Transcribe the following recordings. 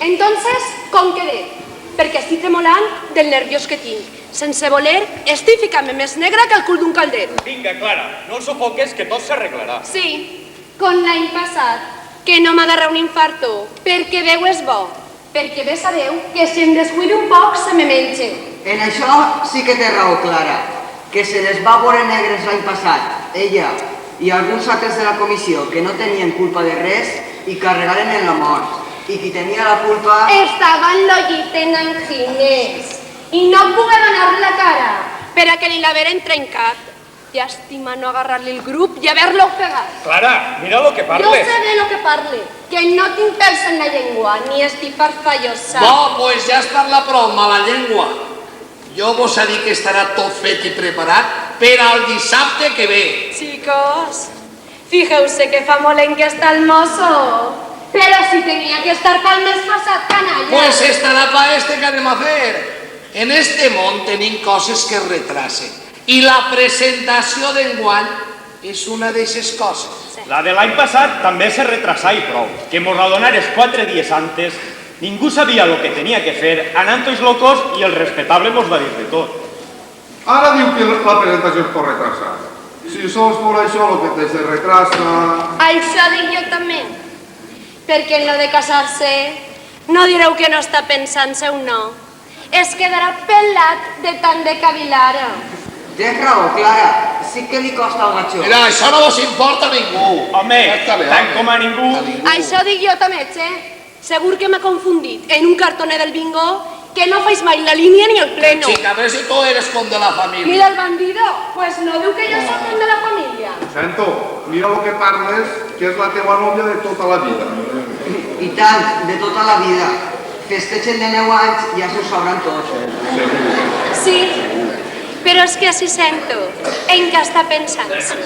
Entonces, com quedé? Perquè estic tremolant del nerviós que tinc. Sense voler, estic ficant-me més negra que el cul d'un calder. Vinga, Clara, no el sufoques, que tot s'arreglarà. Sí, com l'any passat, que no m'agarra un infarto, perquè Déu és bo. Perquè bé sabeu que si em descuido un poc se me menja. En això sí que té raó, Clara, que se les va veure negres l'any passat, ella i alguns altres de la comissió que no tenien culpa de res i carregaren en la mort. I qui tenia la culpa... Estava en lo llit en Anginés i no pogué donar-li la cara per a que li l'haveren trencat. Llàstima no agarrar-li el grup i haver-lo ofegat. Clara, mira lo que parles. Jo sé de lo que parle, que no tinc pèls en la llengua, ni estic farfallosa. No, pues ja està la prou, mala llengua. Jo vos ha dit que estarà tot fet i preparat per al dissabte que ve. Chicos, fíjeu-se que fa molt en que està el mozo. Pero si tenía que estar pa'l mes passat, canalla. Pues estarà pa este que anem a fer. En este món tenim coses que retrasen. I la presentació d'enguany és una d'eixes coses. La de l'any passat també se retrasà i prou. Que mos la donares 4 dies antes, ningú sabia lo que tenia que fer, anant tots locos i el respetable mos va dir de tot. Ara diu que la presentació es pot retrasar. Si sols por això lo que te se retrasa... Això dic jo també. Perquè en lo de casar-se no direu que no està pensant seu no. Es quedarà pelat de tant de cavilar. Tens raó, Clara, sí que li costa el gatxó. Mira, això no vos importa a ningú. Home, tant com a ningú... Això dic jo també, Segur que m'ha confundit en un cartoner del bingo que no fais mai la línia ni el pleno. Chica, a ver si tú eres com de la Ni família. del bandido, pues no diu que jo soc de la família. Sento, mira lo que parles, que és la teva nòvia de tota la vida. I tant, de tota la vida. Festegen de 9 anys, ja s'ho sabran tots. Sí, però Però és que així sento en què està pensant-se.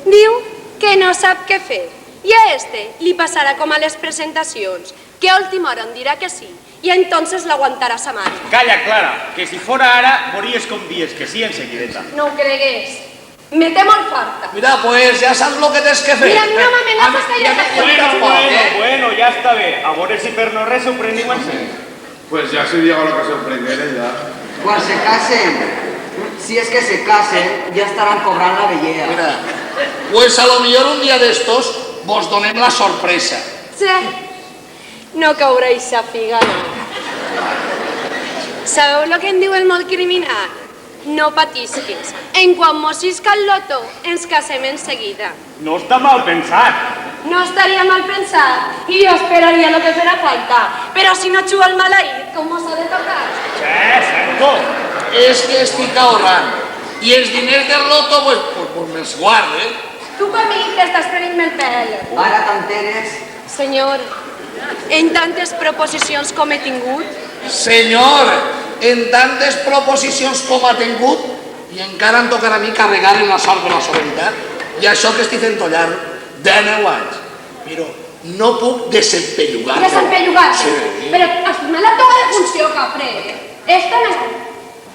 Diu que no sap què fer. I a este li passarà com a les presentacions, que a última hora em dirà que sí, i entonces l'aguantarà sa mare. Calla, Clara, que si fora ara, veuries com dies que sí enseguideta. No ho cregués. Me té molt farta. Mira, pues ja saps lo que tens que fer. Mira, a mi no m'amenaces que ja s'ha Bueno, ja està bé. A veure si per no res ho prendim en seny. Pues ya sería hora que se prengueren ya. Quan se casen, si és que se casen, ja estaran cobrant la vellea. Mira, pues a lo millor un dia d'estos vos donem la sorpresa. Sí. No caurà eixa figa, no. Sabeu el que en diu el mot criminal? No patisquis. En quan mos isca el loto, ens casem en seguida. No està mal pensat. No estaria mal pensat i jo esperaria lo que farà falta. Però si no xugo el maleït, com mos ha de tocar? Sento. És que estic ahorrant. I els diners del loto, pues me'ls guardo, Tu per mi que estàs prenent-me el pèl. Ara t'enteres? Senyor, en tantes proposicions com he tingut, Senyor, en tantes proposicions com ha tingut, i encara em tocarà a mi carregar en la sort de la solemnitat, i això que estic fent tollar de 9 anys. Però no puc desempellugar-lo. desempellugar-te. Sí. Però estima la teva de funció, capre. Esta no.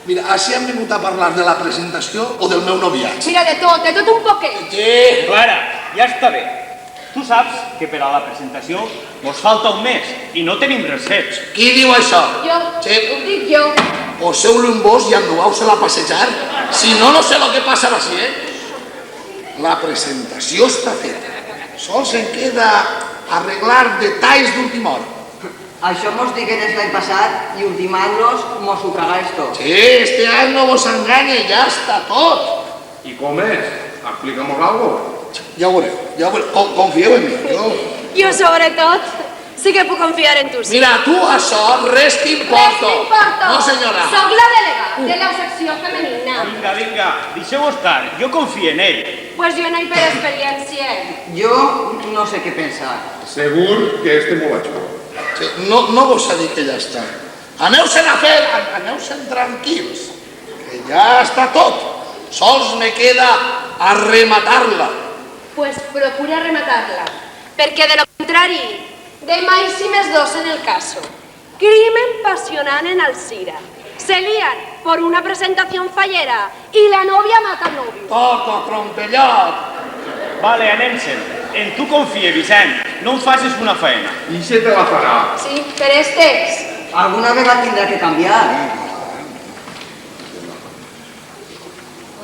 Mira, així hem vingut a parlar de la presentació o del meu noviatge. Mira, de tot un poquet. Sí. Clara, ja està bé. Tu saps que per a la presentació mos falta un mes i no tenim res fet. Qui diu això? Jo, Sí. ho dic jo. Poseu-lo en vos i enduvau-se-la a passejar. Si no, no sé el que passarà així, La presentació està feta. Sols en queda arreglar detalls d'última hora. Això mos digueres l'any passat i ultimant-los mos ho cagàs tot. Sí, este any no vos enganye, ja està tot. ¿Y cómo es? Explícanos algo. Ja ho veureu, ja ho veureu. Confieu en mi. Jo, sobretot, sí que puc confiar en tu. Mira, tu això res t'importa. Res m'importa. No, senyora. Soc la delegada de la secció femenina. Vinga, deixeu estar. Jo confio en ell. Pues jo no hi per experiència. Jo no sé què pensar. Seguro que este muchacho. Sí, no vos ha dit que ja està. Aneu-se'n a fer, aneu-se'n tranquils, que ja està tot. Sols me queda a rematar-la. Pues procura rematar-la, perquè de lo contrari, demà hi si més dos en el caso. Crimen pasional en Alcira. Se lían por una presentación fallera y la novia mata al novio. Toto, trompellot. Vale, anem-se'n. En tu confie, Vicent. No em facis una feina. Y se te la fará. Sí, per estes. Alguna vegada tindrà que canviar.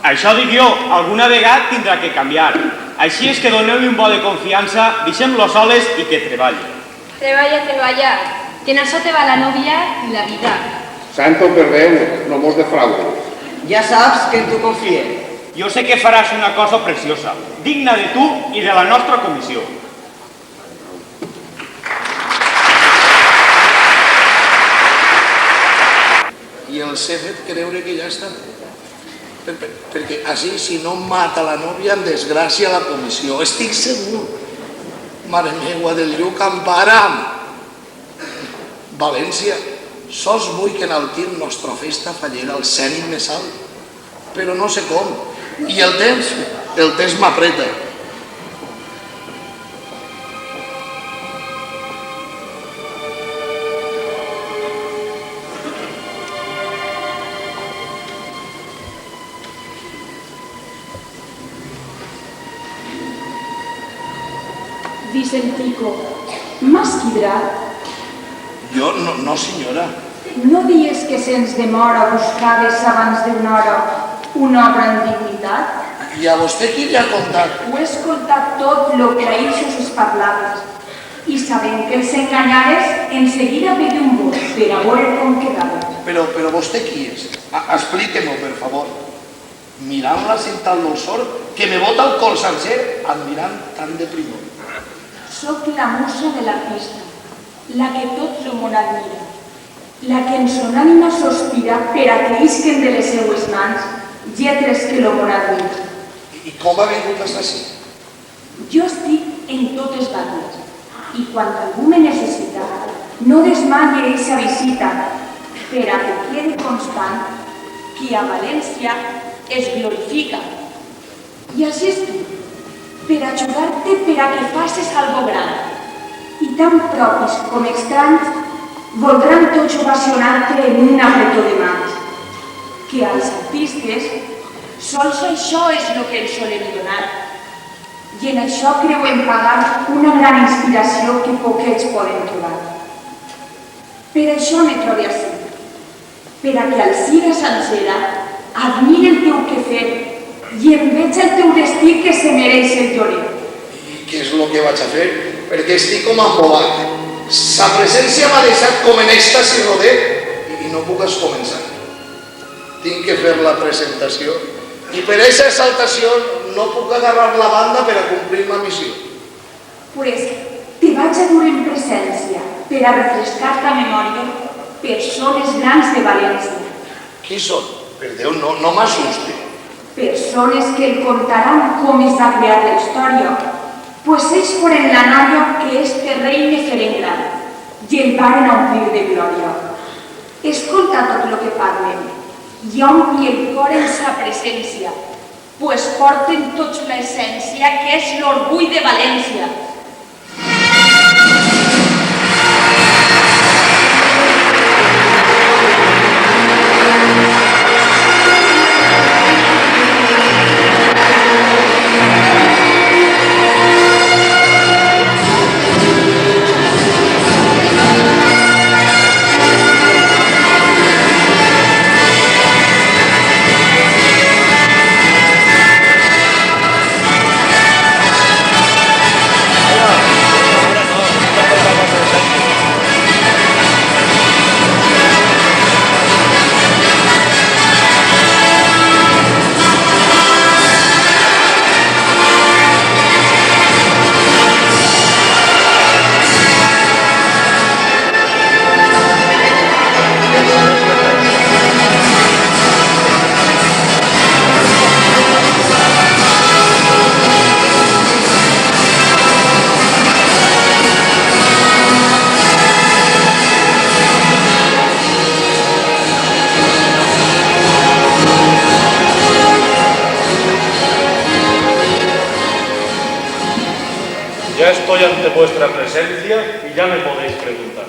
Això dic jo, alguna vegada tindrà que canviar. Així és que doneu-li un bo de confiança, deixem-lo soles i que treballi. Treballa, que en això te va la novia i la vida. Santo perdeu, no mos defraudes. Ja saps que en tu confie. Jo sé que faràs una cosa preciosa, digna de tu i de la nostra comissió. I els he fet creure que ja està. Perquè així, si no mata la nòvia, en desgràcia la comissió. Estic segur. Mare meua del Lluc, empara'm. València, sols vull que enaltir nostra festa fallera al cènit més alt. Però no sé com. I el temps m'apreta. Vicentico, m'has quidrat? Jo, no senyora. No dies que sens demora buscaves abans d'una hora una obra en dignitat? I a vostè qui li ha contat? Ho he escoltat tot lo que ahir us parlaves i sabent que els enganyaves, en seguida pedí un vot per a veure com quedava. Però vostè qui és? Explique-m'ho, per favor. Mirant-la sin tal dolçor que me bota el col sencer admirant tant de primor. Soc la musa de l'artista, la que tot el món admira, la que en son ànima sospira per a que isquen de les seues mans lletres que el món admira. I com ha vingut fins ací? Jo estic en totes bandes i quan algú me necessita no desmalle eixa visita per a que quede constant que a València es glorifica. I així és tu, per ajudar-te per a que facis algo gran. I tan propis com estranys voldran tots ovacionar-te en un apretó de mans. Que als artistes sols això és el que ens solen donar. I en això creuen pagar una gran inspiració que poquets poden trobar. Per això me trobe així, per a que al siga sencera admire el teu quefer i en veig el teu destí que se mereix el llorer. I què és el que vaig a fer? Perquè estic com embolat. Sa presència m'ha deixat com en èxtasi rodet i no puc començar. Tinc que fer la presentació i per aquesta exaltació no puc agarrar la banda per a complir la missió. Pues te vaig a dur en presència per a refrescar la memòria persones grans de València. Qui són? Per Déu, no m'assuste. Persones que el contaran com es va crear la història, pues ells foren la noia que este reine feren gran i el varen omplir de glòria. Escolta tot el que parlen i ompli el cor en sa presència, pues porten tots l'essència que és l'orgull de València. Ya estoy ante vuestra presencia y ya me podéis preguntar.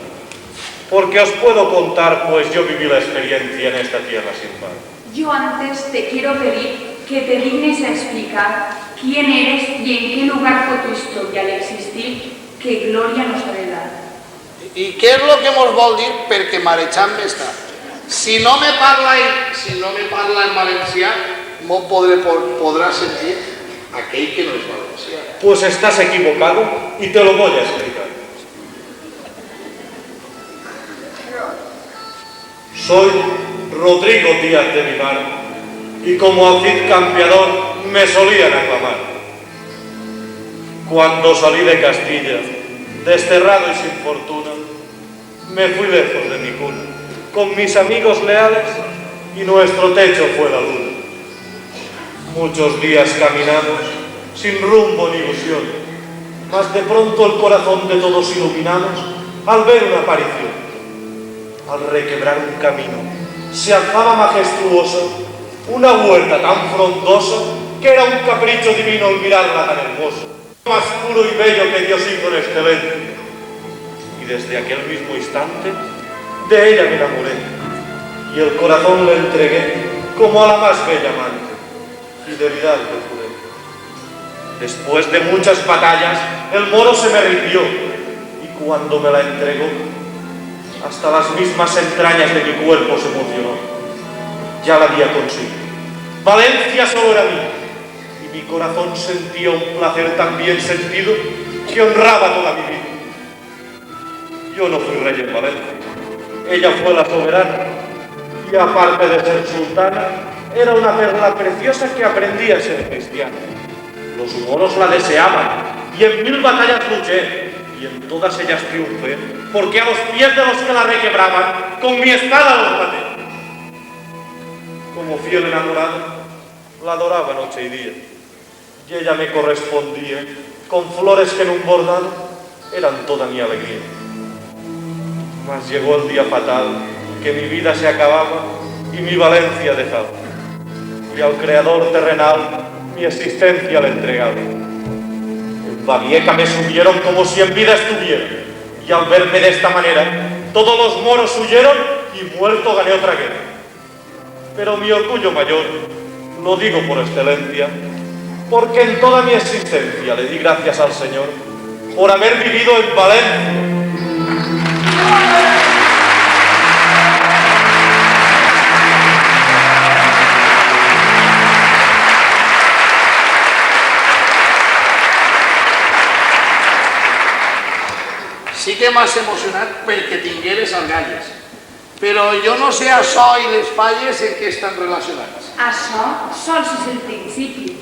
Porque os puedo contar, pues yo viví la experiencia en esta tierra sin par. Yo antes te quiero pedir que te dignes a explicar quién eres y en qué lugar fue tu historia al existir, que gloria nos ha de dar. I què és el que mos vol dir? Perquè marejant m'està. Si no me parla en valencià, no podrà sentir aquell que no és valencià. Pues estás equivocado y te lo voy a explicar. Soy Rodrigo Díaz de Vivar y como Cid campeador me solían aclamar. Cuando salí de Castilla, desterrado y sin fortuna, me fui lejos de mi cuna, con mis amigos leales y nuestro techo fue la luna. Muchos días caminamos, sin rumbo ni ilusión, mas de pronto el corazón de todos iluminamos al ver una aparición. Al requebrar un camino, se alzaba majestuosa una huerta tan frondosa que era un capricho divino al mirarla tan hermosa. Más puro y bello que Dios hizo en este lente. Y desde aquel mismo instante, de ella me enamoré, y el corazón le entregué como a la más bella amante. Fidelidad le juré. Después de muchas batallas, el moro se me rindió, y cuando me la entregó, hasta las mismas entrañas de mi cuerpo se emocionó. Ya la había conseguido. Valencia solo era mía, y mi corazón sentía un placer tan bien sentido que honraba toda mi vida. Yo no fui rey en Valencia, ella fue la soberana, y aparte de ser sultana, era una perla preciosa que aprendía a ser cristiana. Los moros la deseaban, y en 1000 batallas luché, y en todas ellas triunfé, porque a los pies de los que la requebraban, con mi espada los maté. Como fiel enamorado, la adoraba noche y día, y ella me correspondía con flores que en un bordado eran toda mi alegría. Mas llegó el día fatal, que mi vida se acababa, y mi Valencia dejado, y al Creador terrenal mi existencia le he entregado. En Babieca me subieron como si en vida estuviera, y al verme de esta manera, todos los moros huyeron y muerto gané otra guerra. Pero mi orgullo mayor, lo digo por excelencia, porque en toda mi existencia le di gracias al Señor por haber vivido en Valencia. Sí que m'has emocionat perquè tingueres argalles, però jo no sé això i les falles en què estan relacionats. Això sols és el principi.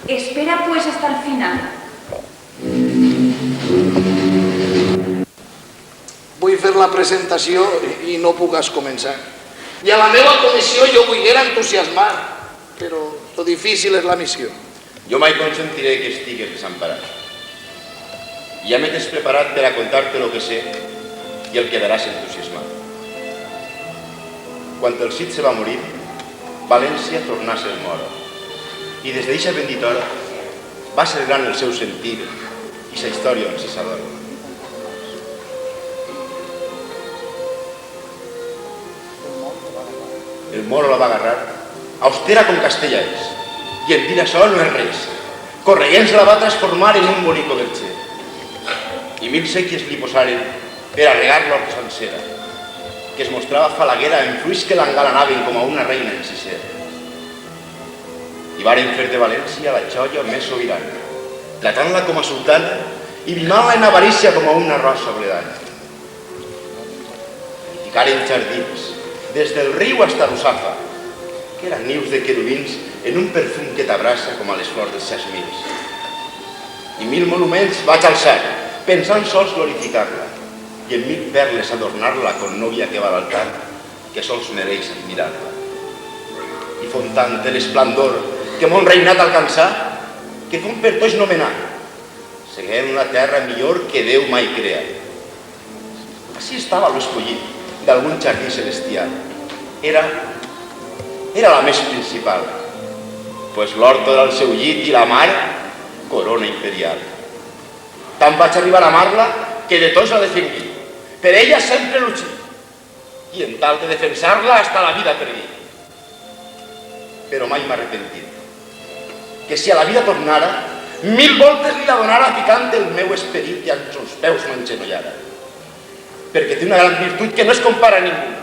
Espera pues hasta el final. Vull fer la presentació i no pugues començar. I a la meva comissió jo vull entusiasmar, però lo difícil és la missió. Jo mai consentiré que estigues desemparat. Ja m'he preparat per a contar-te el que sé i el quedaràs entusiasmat. Quan el Cid se va morir, València tornà a ser mora. I des d'eixa bendita hora va ser gran el seu sentir i sa història on se s'adora. El moro la va agarrar, austera com Castella és, i en dir això no és res. Correguents la va transformar en un bonico verger. I 1000 sèquies li posaren per a regar l'hort sencera, que es mostrava falaguera en fruits que l'engalanaven com a una reina en Cicer. I varen fer de València la joia més sobirana, tratant-la com a sultana i mimant-la en avarícia com a una rosa bledana. I ficaren jardins, des del riu hasta Rusafa, que eren nius de querubins en un perfum que t'abraça com a les flors dels jasmins. I 1000 monuments vaig alçar, pensant sols glorificar-la, i en 1000 perles adornar-la con novia que va a l'altar, que sols mereix admirar-la. I fon tant l'esplendor que mon reinat alcançà, que fon per tots nomenar, seguint una terra millor que Déu mai crea. Així estava l'escollit d'algun jardí celestial. Era la més principal, pues l'hort era el seu llit i la mar, corona imperial. Tant vaig arribar a amar-la que de tots la defengui. Per ella sempre luché, i en tal de defensar-la hasta la vida perdí. Però mai m'ha arrepentit, que si a la vida tornara, 1000 voltes li la donara picant el meu esperit i als seus peus m'engenollara. Perquè té una gran virtut que no es compara a ningú.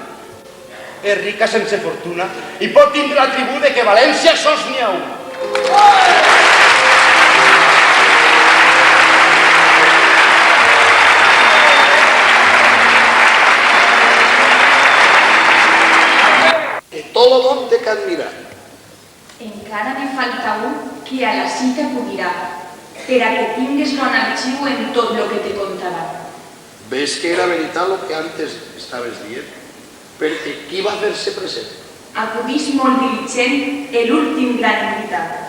És rica sense fortuna i pot tindre l'atribut de que València sols n'hi ha un. Tot el món té que admirar. Encara me falta un que a la cita acudirà, per a que tingues bon arxiu en tot lo que te contarà. Ves que era veritat el que antes estaves dient? Perquè qui va fer-se present? Acudís molt diligent l'últim gran invitat.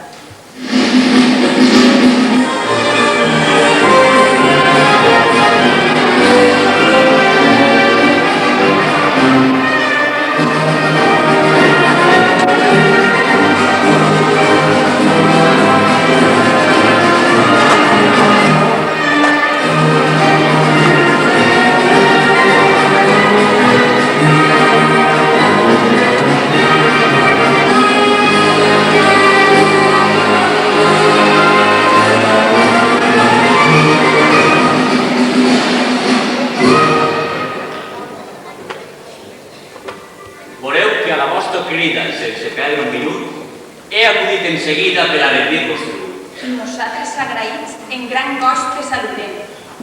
en seguida per a rendir-vos-lo. I nosaltres agraïts en gran gost te saludem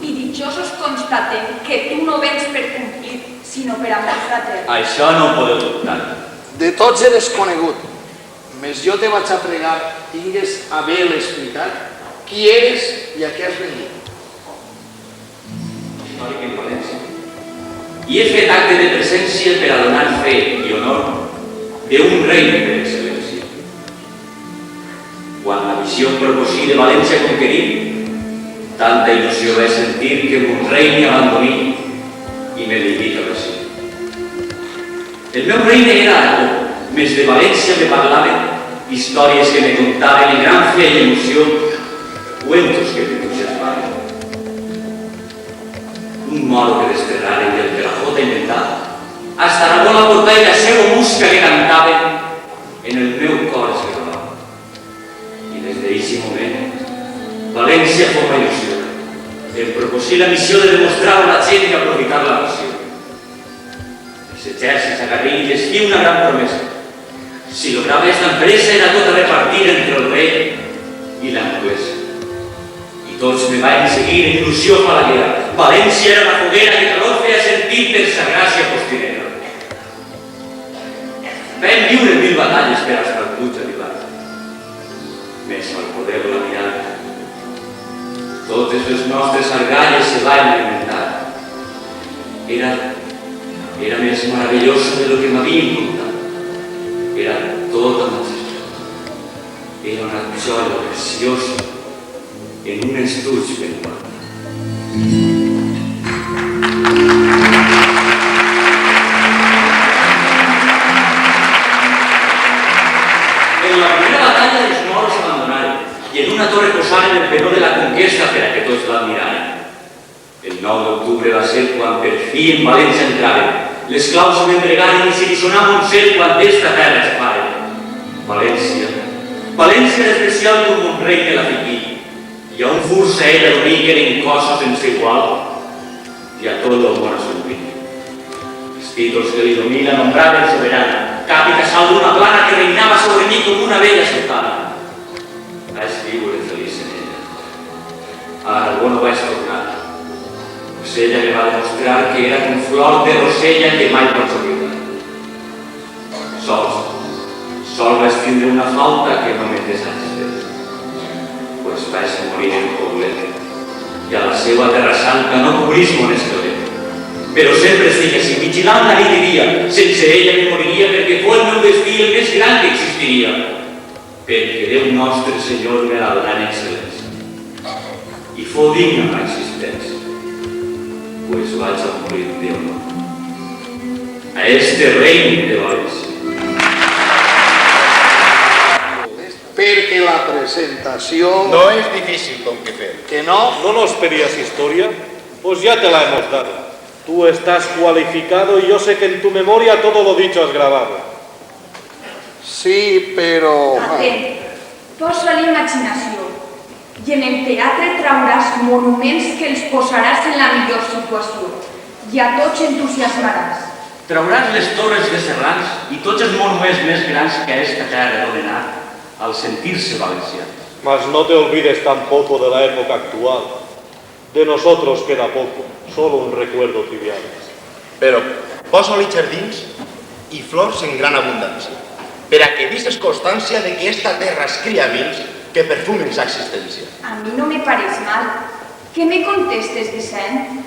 i ditjosos constatem que tu no vens per complir, sinó per amor fratern. Això no ho podeu dubtar. De tots eres conegut, més jo te vaig a pregar tingues a bé l'explicar qui eres i a què has venit. Històric en València. I he fet acte de presència per a donar fe i honor d'un regne per excel·lència. Quan la visió proposí de València conquerir, tanta il·lusió vaig sentir que mon regne abandoní i me dediqué a l'ací. El meu regne era Aragó, Més de València me parlaven, històries que me contaven en gran fe i emoció, cuentos que dibuixes valen. Un moro que desterraren del que la jota inventava, hasta la bola portar i la seva música que cantaven en el meu cor es gravava. I des d'eixe moment, València fou una il·lusió. Em proposí la missió de demostrar a la gent i aprofitar la passió. Els exèrcits a guerrilles fi una gran promesa. Si lograva esta empresa era tota repartir entre el rei i l'anglesa. I tots me van seguir en il·lusió falaguera. València era la foguera que calor feia sentir per sa gràcia postinera. Vam viure 1000 batalles per als perduts arribar. Més al poder la mirada. Totes les nostres argalles se van alimentar. Era més meravellosa de lo que m'havien contat. Era tota majestuosa. Era una joia preciosa en un estuig ben guardat. En la primera batalla els moros abandonaren i en una torre posaren el penó de la conquesta per a que tots l'admiraren. El 9 d'octubre va ser quan per fi en València entraren. Les claus se m'entregaren i se li sonava un cel quan d'esta terra es paren. València despreciava com un rei que la fiquí, i a un fursa ella l'uní que eren cossos sense igual, i a tot el món assombrit. Els títols que li domina nombraven soberana, cap i casal d'una plana que reinava sobre mi com una vella sultana. Vaig viure feliç en ella. A Aragó no vaig tornar, pues ella me va demostrar que era com flor de rosella que mai pots oblidar. Sol vaig tindre una falta que no m'he deshaig, pues vaig morir en Poblet, i a la seva terra santa no cobrís mon esquelet. Però sempre estic així, vigilant la nit i dia. Sense ella me moriria perquè fou el meu destí el més gran que existiria. Perquè Déu nostre Senyor me la donà en excel·lència. I fou digna la existència, pues vaig a morir de honor a este reino de València. Perquè la presentació... No es difícil con que fer. Que no. ¿No nos pedías historia? Pues ya te la hemos dado. Tú estás cualificado y yo sé que en tu memoria todo lo dicho has grabado. Sí, però... Atent, posa la imaginació i en el teatre trauràs monuments que els posaràs en la millor situació i a tots entusiasmaràs. Trauràs les torres de Serrans i tots els monuments més grans que a esta terra donen art al sentirse valencianos. Mas no te olvides tampoco de la época actual. De nosotros queda poco, solo un recuerdo trivial. Però posa-li jardins i flors en gran abundància, per a que deixes constància de que esta terra es cria vins que perfumen sa existència. A mi no me pareix mal. Què me contestes, Vicent?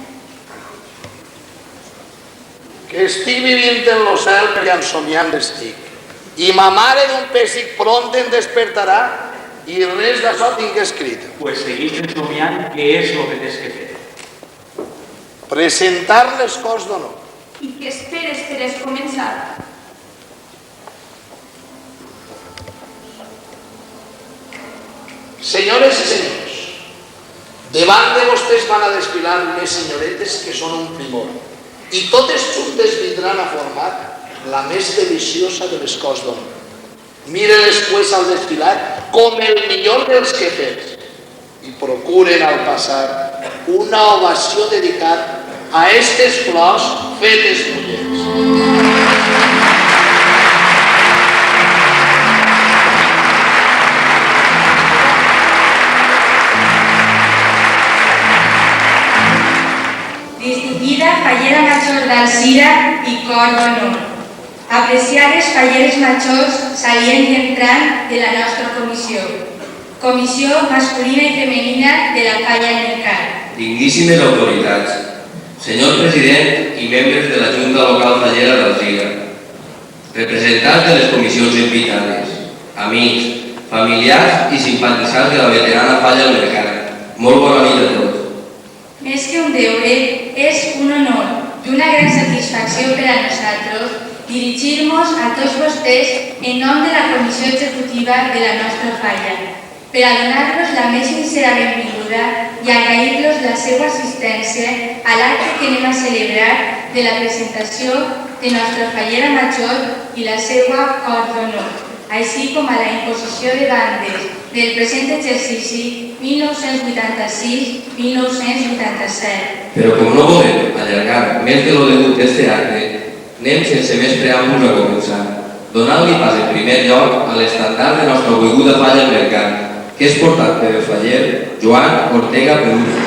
Que estic vivint en lo cel perquè ensomiant estic. I ma mare d'un pessic pront em despertarà i res d'això tinc escrit. Pues seguís ensomiant què és lo que tens que fer. Presentar les Corts d'Honor. I què esperes per es començar? Senyores i senyors, davant de vostès van a desfilar unes senyoretes que són un primor i totes juntes vindran a formar la més deliciosa de les Corts d'Honor. Miren-les pues al desfilar com el millor dels quefers i procuren al passar una ovació dedicat a estes flors fetes mullers. Distinguida fallera major d'Alzira i Cor d'Honor. Apreciades falleres majors salient i entrant de la nostra comissió. Comissió masculina i femenina de la Falla en el Car. Digníssimes autoritats, senyor president i membres de la Junta Local Fallera d'Alzira, representants de les comissions invitades, amics, familiars i simpatitzants de la veterana Falla en el Car, molt bona nit a tots. Més que un deure, és un honor i una gran satisfacció per a nosaltres dirigir-nos a tots vostès en nom de la Comissió Executiva de la nostra falla, per a donar-los la més sincera benvinguda i agrair-los la seva assistència a l'acte que anem a celebrar de la presentació de nostra fallera major i la seva cor d'honor, així com a la imposició de bandes del present exercici 1986-1987. Però com no volem allargar més de lo degut d'este acte, anem sense més preàmbuls a començar, donant-li pas en primer lloc a l'estandard de nostra beguda falla al mercat, que és portat per el faller Joan Ortega Peluso.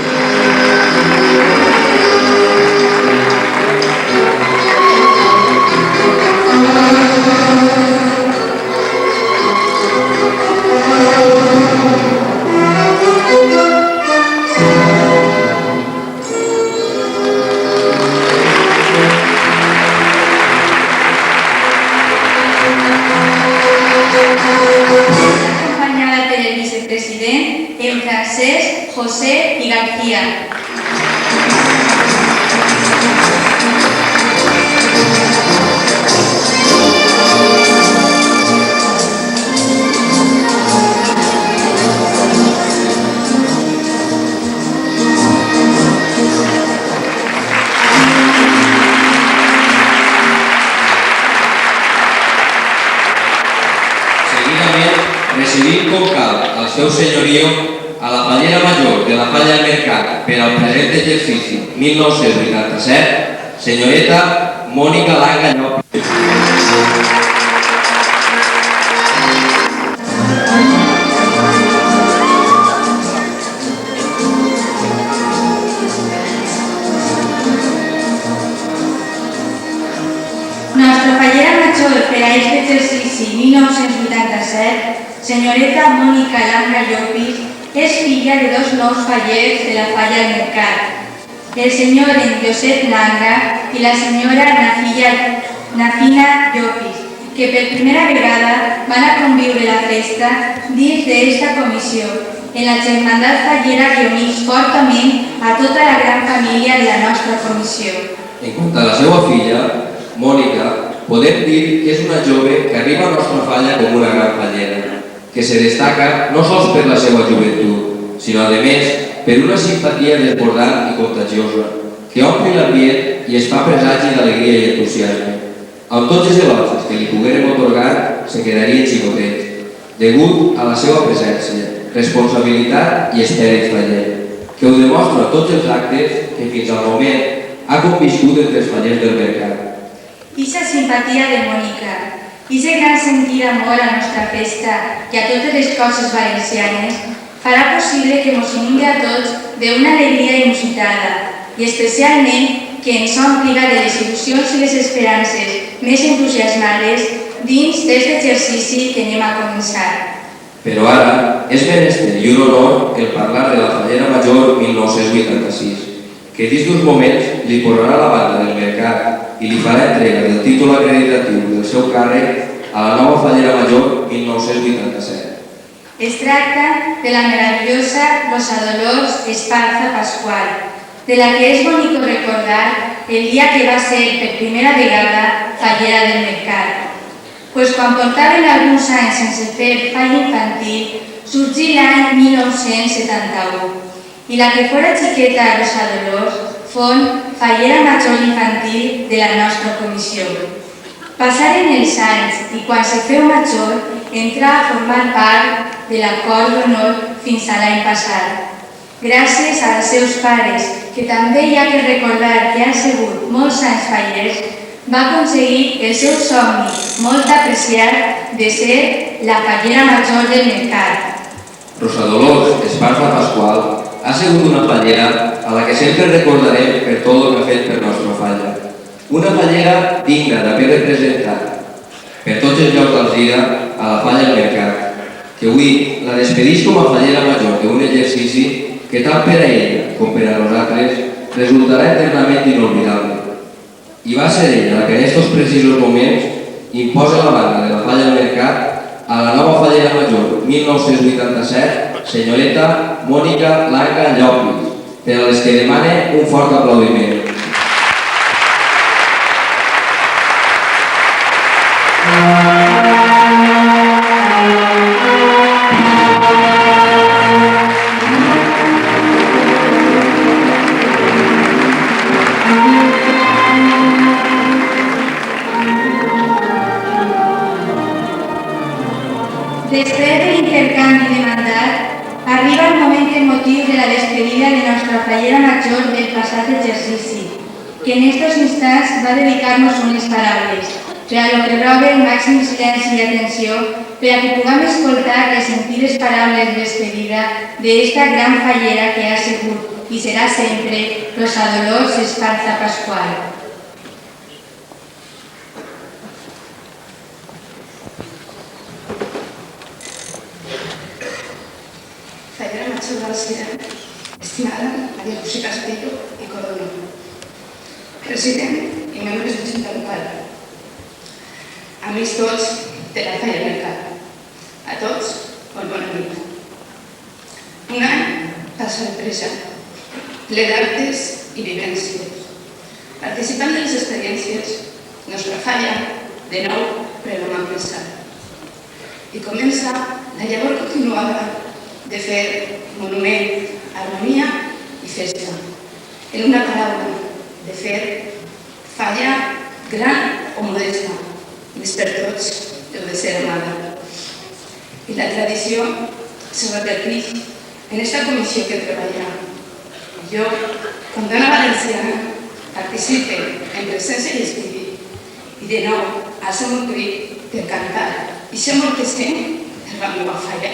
Acompanyada per el vicepresident, en Francesc, José i García. Recibim com cal el seu senyorio a la fallera major de la Falla del Mercat per al present exercici 1987, senyoreta Mònica Langa Llopis. Nostra fallera major per a aquest exercici 1987, senyoreta Mònica Langa Llopis, és filla de dos nous fallers de la Falla del Mercat, el senyor Josep Langa i la senyora Nafina Llopis, que per primera vegada van a conviure la festa dins d'esta comissió, en la germandat fallera que uneix fortament a tota la gran família de la nostra comissió. En quant a la seva filla, Mònica, podem dir que és una jove que arriba a nostra falla com una gran fallera, que se destaca no sols per la seva joventut, sinó a més per una simpatia desbordant i contagiosa, que omple l'ambient i es fa presagi d'alegria i entusiasme. Amb tots els elogios que li poguérem otorgar, se quedaria xicotet, degut a la seva presència, responsabilitat i esperit faller, que ho demostra a tots els actes que fins al moment ha conviscut entre els fallers del mercat. Ixa simpatia de Mònica, ixe gran sentir amor a nostra festa i a totes les coses valencianes farà possible que mos inunde a tots d'una alegria inusitada i especialment que ens ompliga de les il·lusions i les esperances més entusiasmades dins d'aquest exercici que anem a començar. Però ara és menester i un honor el parlar de la fallera major 1986, que dins d'uns moments li posarà la banda del mercat i li farà entrega del títol acreditatiu del seu càrrec a la nova fallera major 1987. Es tracta de la meravellosa Rosa Dolors Esparza Pascual, de la que és bonic recordar el dia que va ser per primera vegada fallera del mercat. Pues quan portaven alguns anys sense fer falla infantil, sorgí l'any 1971, i la que fora xiqueta Rosa Dolors fon fallera major infantil de la nostra comissió. Passaren els anys i quan se feu major entrà a formar part de la cor d'honor fins a l'any passat. Gràcies als seus pares, que també hi ha que recordar que han sigut molts anys fallers, va aconseguir el seu somni molt apreciat de ser la fallera major del mercat. Rosa Dolors Esparza Pascual ha sigut una fallera a la que sempre recordarem per tot el que ha fet per nostra falla. Una fallera digna d'haver representat per tots els llocs d'Alzira a la falla del mercat, que avui la despedís com a fallera major d'un exercici que tant per a ella com per a nosaltres resultarà eternament inolvidable. I va ser ella la que en aquests precisos moments imposa la banda de la falla del mercat a la nova fallera major 1987, senyoreta Mònica Langa Llopis, per a les que demane un fort aplaudiment. ple de l'intercanvi de mandat, arriba el moment emotiu de la despedida de nostra fallera major del passat exercici, que en estos instants va dedicar-nos unes paraules, per a lo que rogue el màxim silenci i atenció per a que puguem escoltar i sentir les paraules de despedida d'esta gran fallera que ha sigut i serà sempre Rosa Dolors Esparza Pascual. Fallera major del CIRA, estimada Maria José Castelló i Codonó, president i membres de Junta Local, amics tots de la Falla Mercat, a tots molt bona nit. Un any passa l'empresa, ple d'actes i vivències. Participant de les experiències, nostra falla de nou pren una pensar. I comença la llavor continuada de fer monument, harmonia i festa. En una paraula, de fer falla gran o modesta, més per tots heu de ser amada. I la tradició se repercuteix en esta comissió que treballa. Jo, com dona valenciana, participe en presència i espírit i de nou alço el meu crit per cantar i ser molt que sent per la meva falla.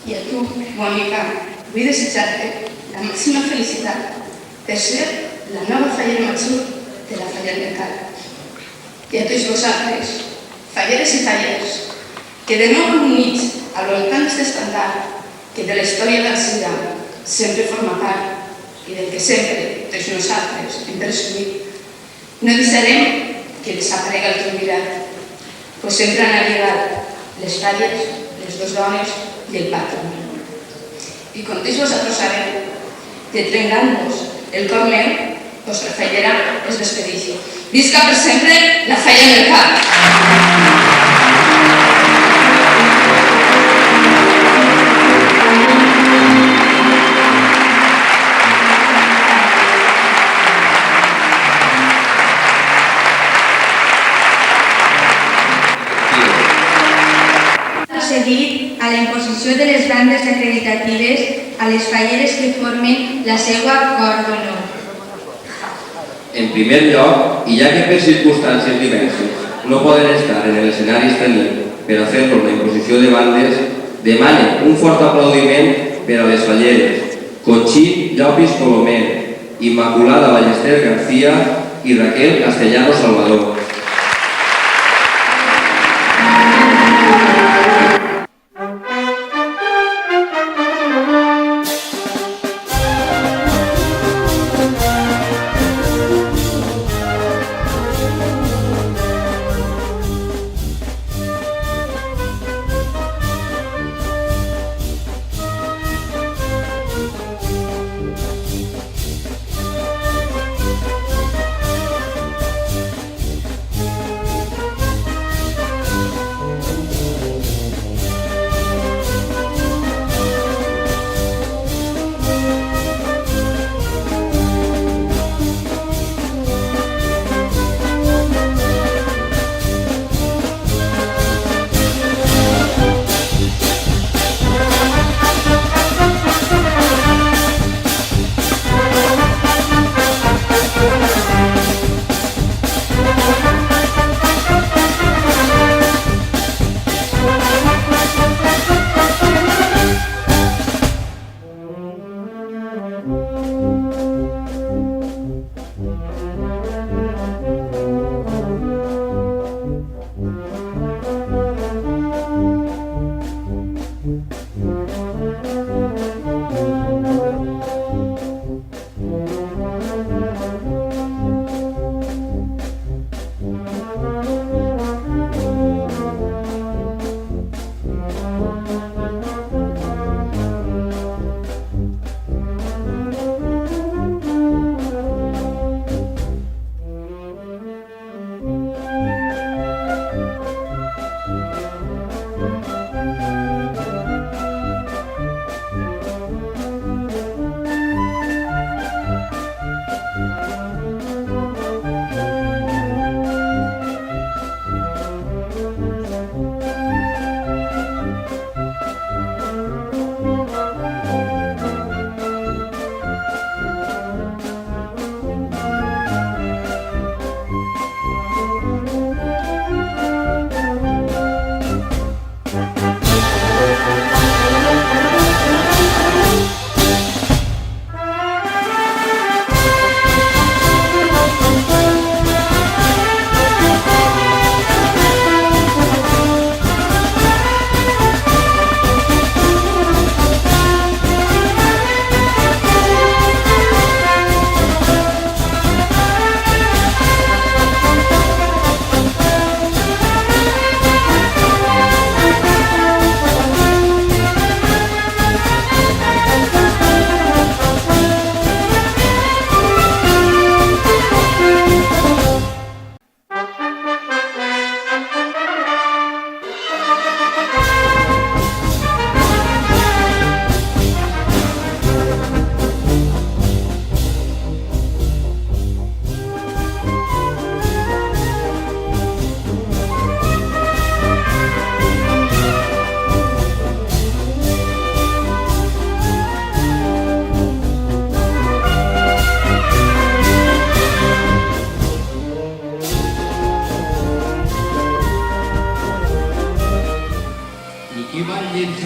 I a tu, Mònica, vull desitjar-te la màxima felicitat per ser la nova fallera major de la Falla Mercat. I a tots vosaltres, falleres i fallers, que de nou units al voltant d'aquest estandard que de la història del CIRA sempre forma part i del que sempre tots nosaltres hem presumit, no deixarem que desaparega el triumvirat, pues sempre han arribat les falles, les dues dones i el patró. I com tots vosaltres sabeu, que trenant-vos el cor meu, vostra fallera es despedeix. Visca per sempre la Falla Mercat! Seguit a la imposició de les bandes acreditatives a les falleres que formen la seva cor d'honor. En primer lloc, i ja que per circumstàncies diverses no poden estar en l'escenari escenari per a fer-los la imposició de bandes, demanen un fort aplaudiment per a les falleres Conxí Llopis Colomer, Immaculada Ballester García i Raquel Castellano Salvador.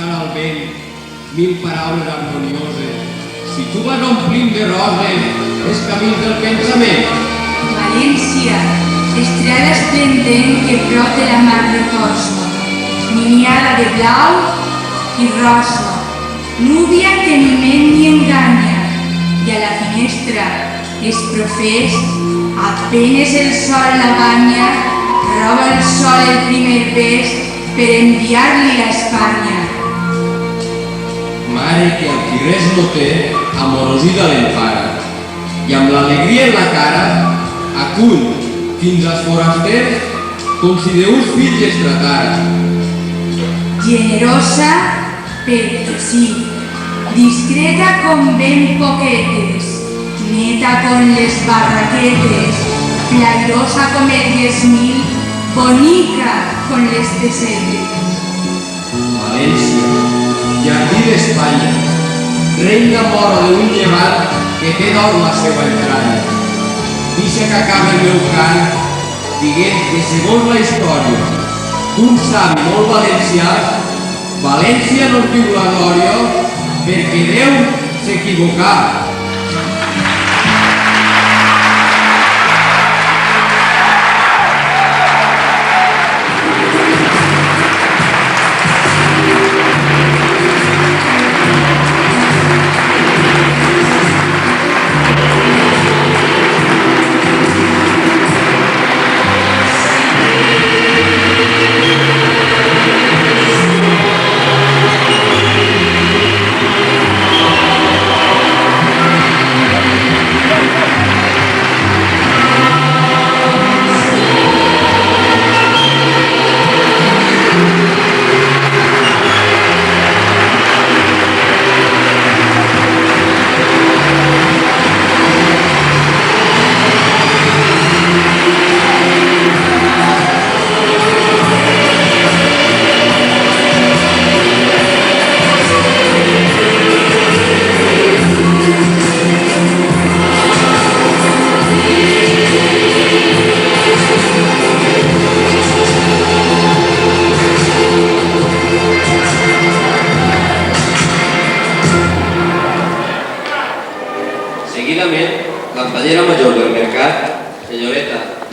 llançant al vent 1000 paraules harmonioses. Si tu vas omplint de roses els camins del pensament. València, estrella esplendent que prop de la mar reposa, miniada de blau i rosa, núvia que ni ment ni enganya, i a la finestra es profés, apenes el sol la banya, roba el sol el primer bes per enviar-li a Espanya. Mare que el qui res no té, amorosida l'empara, i amb l'alegria en la cara, acull fins als forasters com si deus fills es tratara. Generosa perquè sí, discreta com ben poquetes, neta con les barraquetes, flairosa com el 10.000, bonica con les pessetes. València, jardí d'Espanya, reina mora d'un llevat que té d'or la seva entranya. Deixa que acabi el meu cant dient que segons la història d'un savi molt valencià, València no es diu la glòria perquè Déu s'equivocà.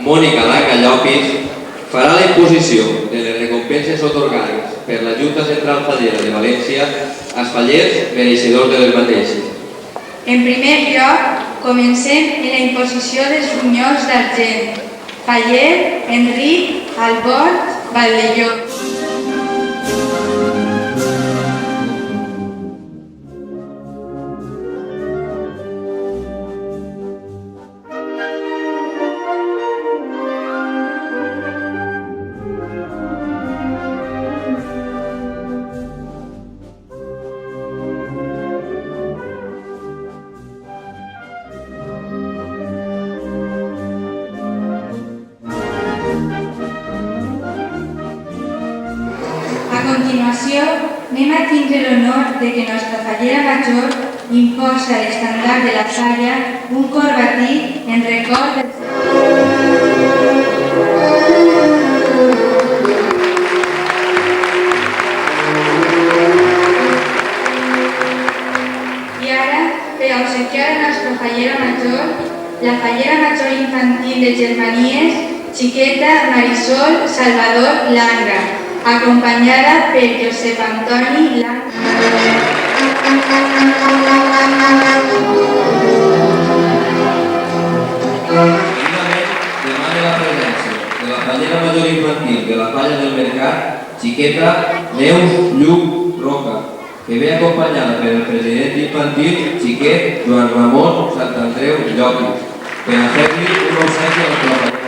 Mònica Langa Llopis farà la imposició de les recompenses atorgades per la Junta Central Fallera de València als fallers mereixedors de les mateixes. En primer lloc, comencem en la imposició dels bunyols d'argent. Faller Enric Albort Valdelló. A continuació, anem a tindre l'honor de que nostra fallera major imposa a l'estandard de la falla un corbatí en record del I ara, per obsequiar a nostra fallera major, la fallera major infantil de Germanies, xiqueta Marisol Salvador Langa, acompanyada per Josep Antoni Langa. Seguidament, demana la presència de la fallera major infantil de la falla del Mercat, xiqueta Neus Lluc Roca, que ve acompanyada per el president infantil, xiquet Joan Ramon Santandreu Llopis, per a fer-li un obsequi a la fallera.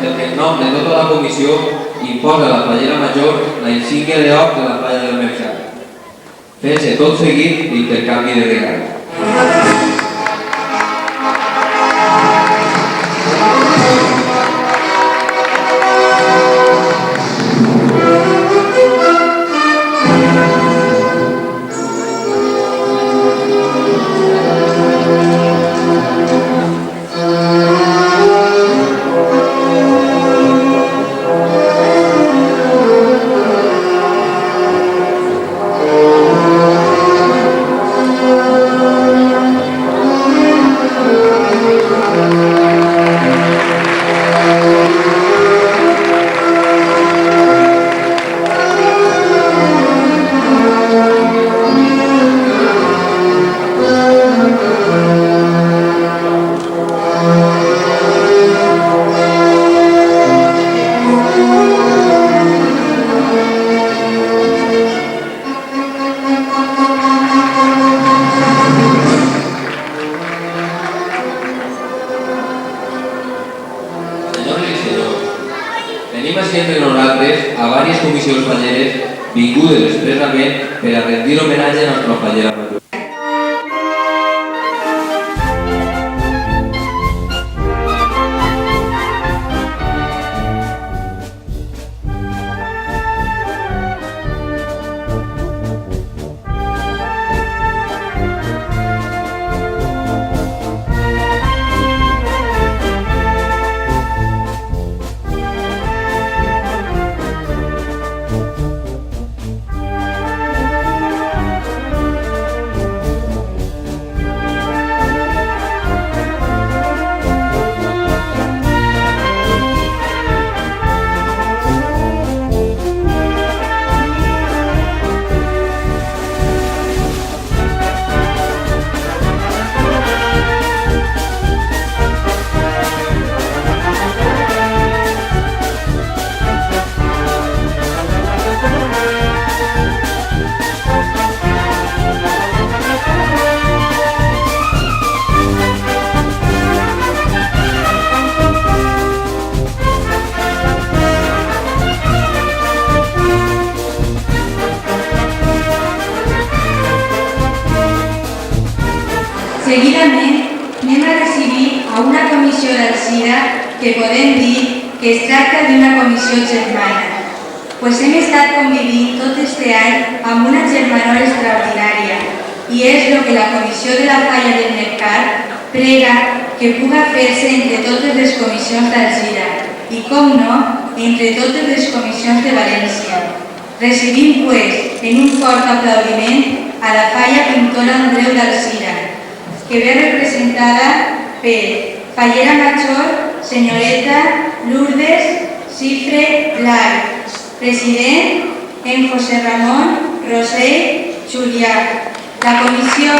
El que en nom de tota la comissió imposa a la fallera major la insígnia d'or de la falla del Mercat. Fes-se tot seguit l'intercanvi de regals. comissions falleres vingudes expressament per a rendir homenatge a la nostra fallera major. Seguidament anem a recibir a una comissió d'Alzira que podem dir que es tracta d'una comissió germana, pues hem estat convivint tot este any amb una germanor extraordinària i és el que la comissió de la falla del mercat prega que puga fer-se entre totes les comissions d'Alzira i, com no, entre totes les comissions de València. Recibim, pues, en un fort aplaudiment a la falla pintora Andreu d'Alzira, que ve representada per fallera major, senyoreta Lourdes Cifre Blanc, president en José Ramon Rosell Julià. La comissió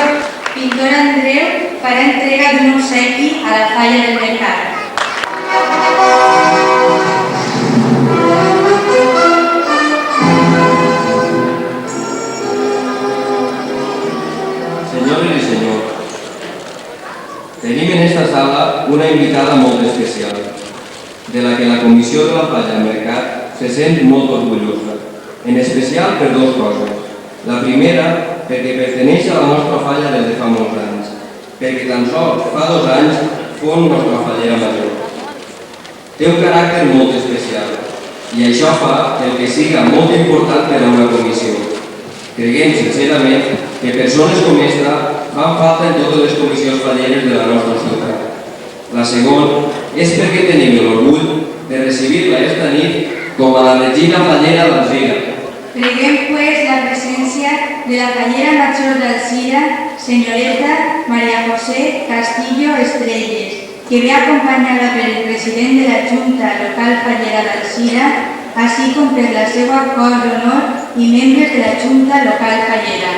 pintora Andreu farà entrega d'un obsequi a la falla del mercat. Senyores i senyors, tenim en esta sala una invitada molt especial, de la que la Comissió de la Falla del Mercat se sent molt orgullosa, en especial per dues coses. La primera, perquè perteneix a la nostra falla des de fa molts anys, perquè tan sols fa 2 anys fou nostra fallera major. Té un caràcter molt especial i això fa el que siga molt important per a una comissió. Creguem sincerament que persones com esta fan falta en totes les comissions falleres de la nostra ciutat. La segona és perquè tenim l'orgull de recibir-la esta nit com a la regina fallera d'Alzira. Preguem, pues, la presència de la fallera major d'Alzira, senyoreta María José Castillo Estrelles, que ve acompanyada per el president de la Junta Local Fallera d'Alzira, així com per la seva cor d'honor i membres de la Junta Local Fallera.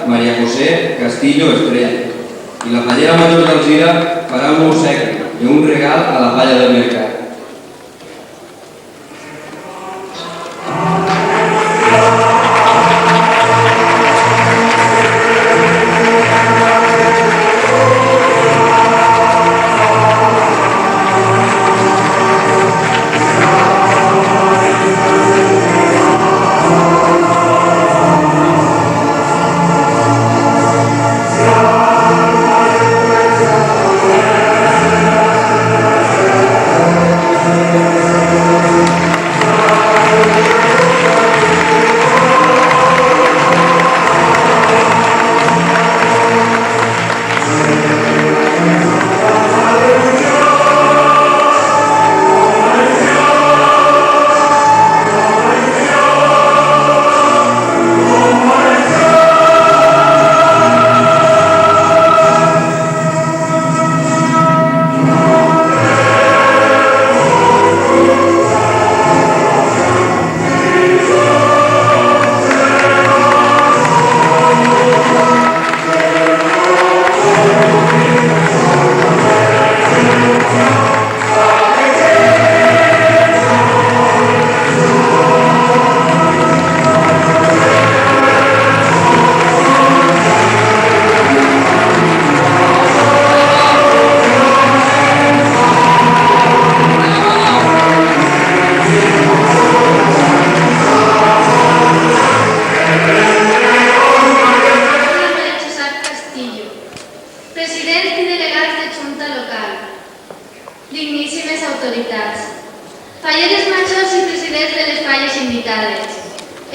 María José Castillo Estrella. I la fallera major d'Alzira farà un obsequi i un regal a la falla del mercat.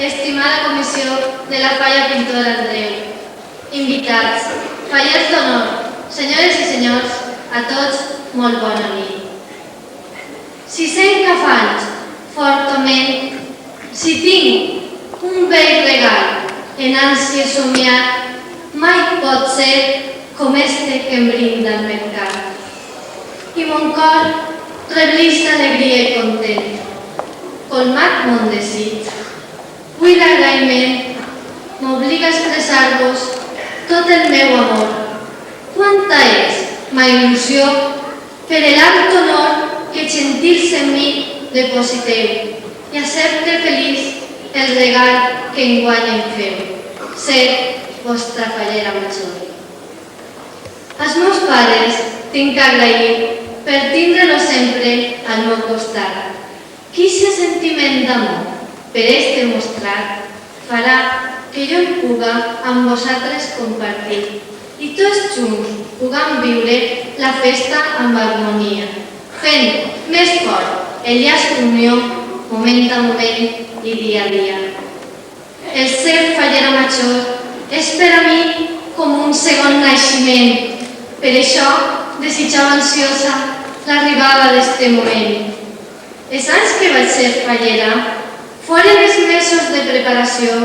Estimada comissió de la Falla Pintor Andreu, invitats, fallers d'honor, senyores i senyors, a tots, molt bona nit. Si sent que faig fortament, si tinc un vell regal en ànsia somiat, mai pot ser com este que em brinda el mercat. I mon cor reblis d'alegria i content, colmat mon desig. Avui l'agraïment m'obliga a expressar-vos tot el meu amor. Quanta és ma il·lusió per l'alt honor que gentils en mi depositeu i accepte feliç el regal que enguany em feu, ser vostra fallera major. Als meus pares tinc que agrair per tindre-lo sempre al meu costat. Quin sentiment d'amor per este mostrat farà que jo el puga amb vosaltres compartir i tots junts puguem viure la festa amb harmonia, fent més fort el llaç d'unió moment a moment i dia a dia. El ser fallera major és per a mi com un segon naixement. Per això desitjava ansiosa l'arribada d'este moment. Els anys que vaig ser fallera foren els mesos de preparació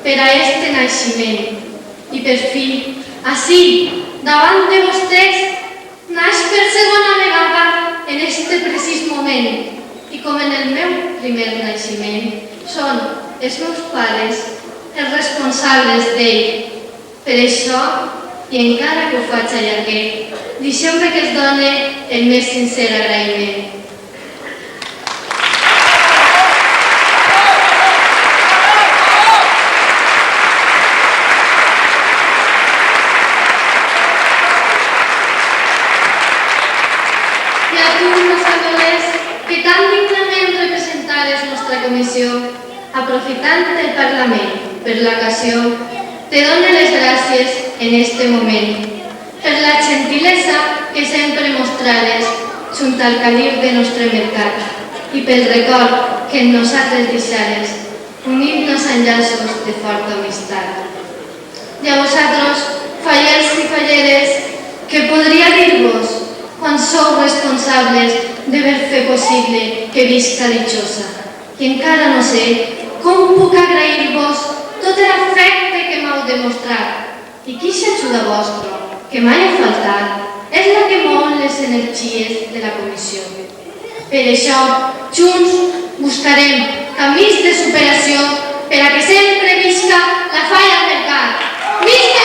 per a este naixement i per fi, ací, davant de vostès, naix per segona vegada en este precís moment i com en el meu primer naixement són els meus pares els responsables d'ell. Per això, i encara que ho faig allarguer, deixeu-me que es done el més sincer agraïment. Aprofitant el Parlament per l'ocasió, te dono les gràcies en este moment per la gentilesa que sempre mostrares junt al caliu de nostre mercat i pel record que en nosaltres deixares, unint-nos en llaços de forta amistat. I a vosaltres, fallers i falleres, que podria dir-vos quan sou responsables d'haver fet possible que visca dichosa. I encara no sé com puc agrair-vos tot l'afecte que m'heu demostrat i quina ajuda vostra, que mai ha faltat, és la que mou les energies de la comissió. Per això, junts buscarem camins de superació per a que sempre visca la falla al mercat. Visca!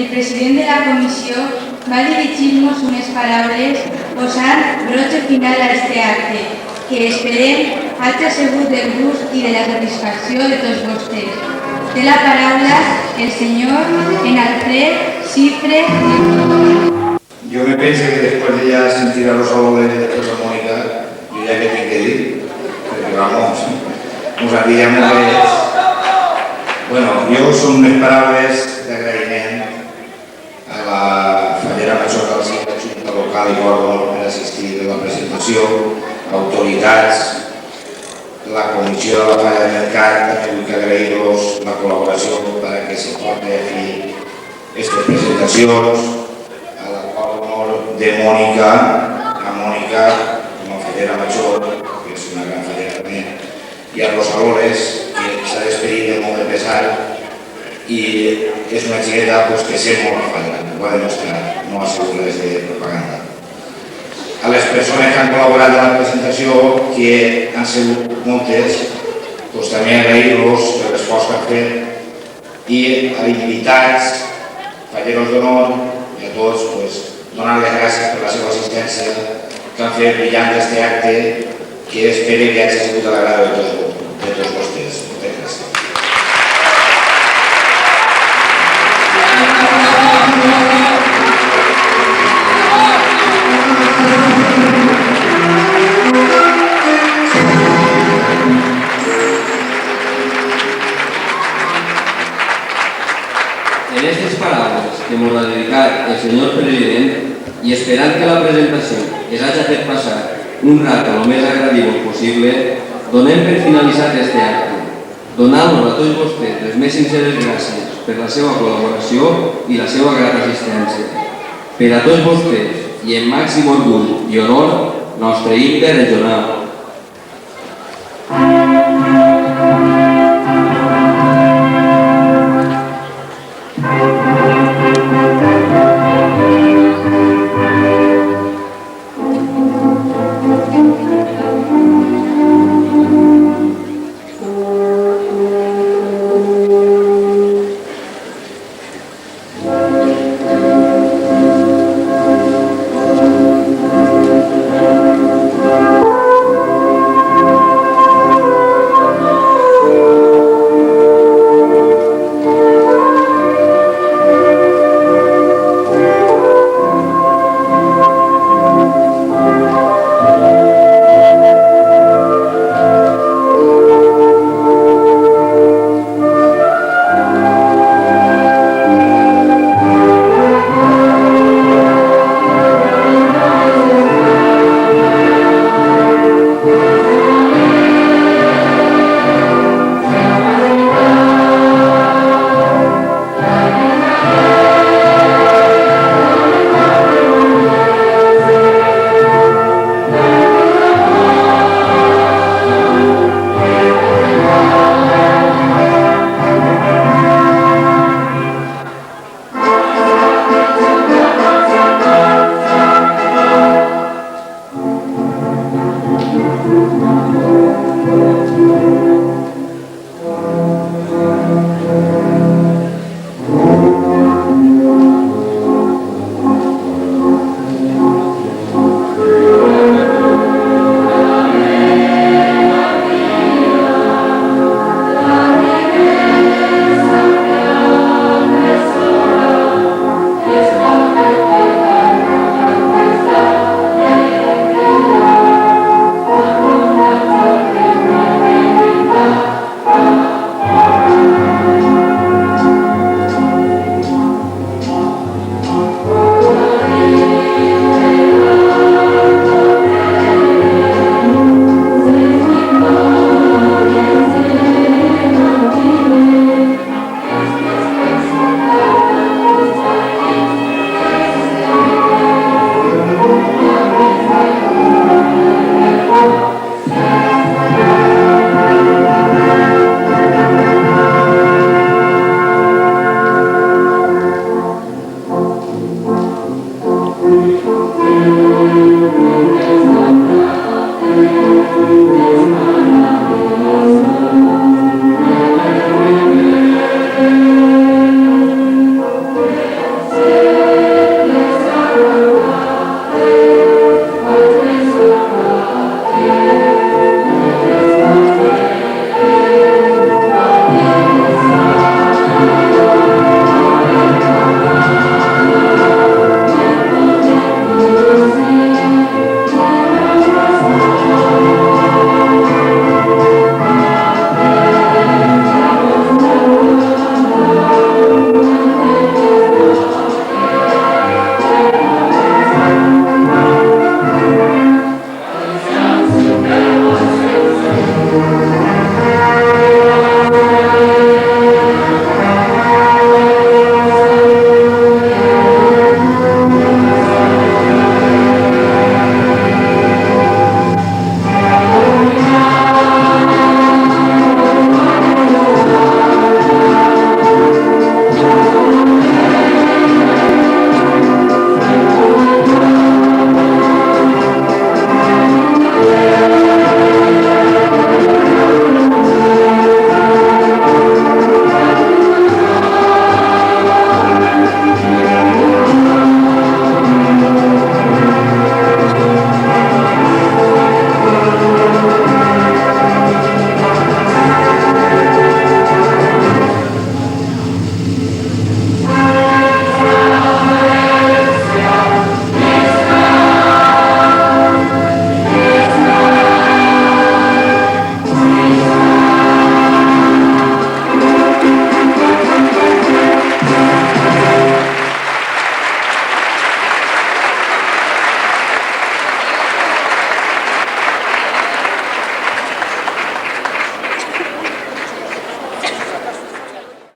el president de la comissió va dirigir-nos unes paraules posant broche final a este acte, que esperem hagi sigut del gust i de la satisfacció de tots vostès. Té la paraula el senyor Enalfred Cifre. Yo me pensé que después de ya sentir a los ojos de Rosa Mónica, yo ya que tengo que ir, porque vamos, nos habíamos bueno, yo son unes paraules d'agraïment a la fallera major del Cira, Junta Local i Gordon per assistir a la presentació, autoritats, la comissió de la falla de mercat, també vull agrair-los la col·laboració perquè se porti a fi aquestes presentacions, a la qual honor de Mònica, a Mònica com a fallera major, que és una gran fallera també, i a Rosa Lores, que s'ha despedit de molt de pesar i és una xiqueta que sé molt la falla, ho ha demostrat, no ha sigut res de propaganda. A les persones que han col·laborat en la presentació, que han sigut moltes, també agrair-los per l'esforç que han fet i a invitats, falleros d'honor i a tots donar-les gràcies per la seva assistència que han fet brillant aquest acte que espero que hagi sigut a l'agrada de tots vostès. Moltes gràcies. En estas palabras que nos ha dedicado el señor president y esperant que la presentació es hagi fet passar un rato lo més agradable possible, donem per finalitzat este acte, donant-nos a tots vostès les més sinceres gràcies per la seva col·laboració i la seva gran assistència. Per a tots vostès, i en màxim orgull i honor, nostre himne regional.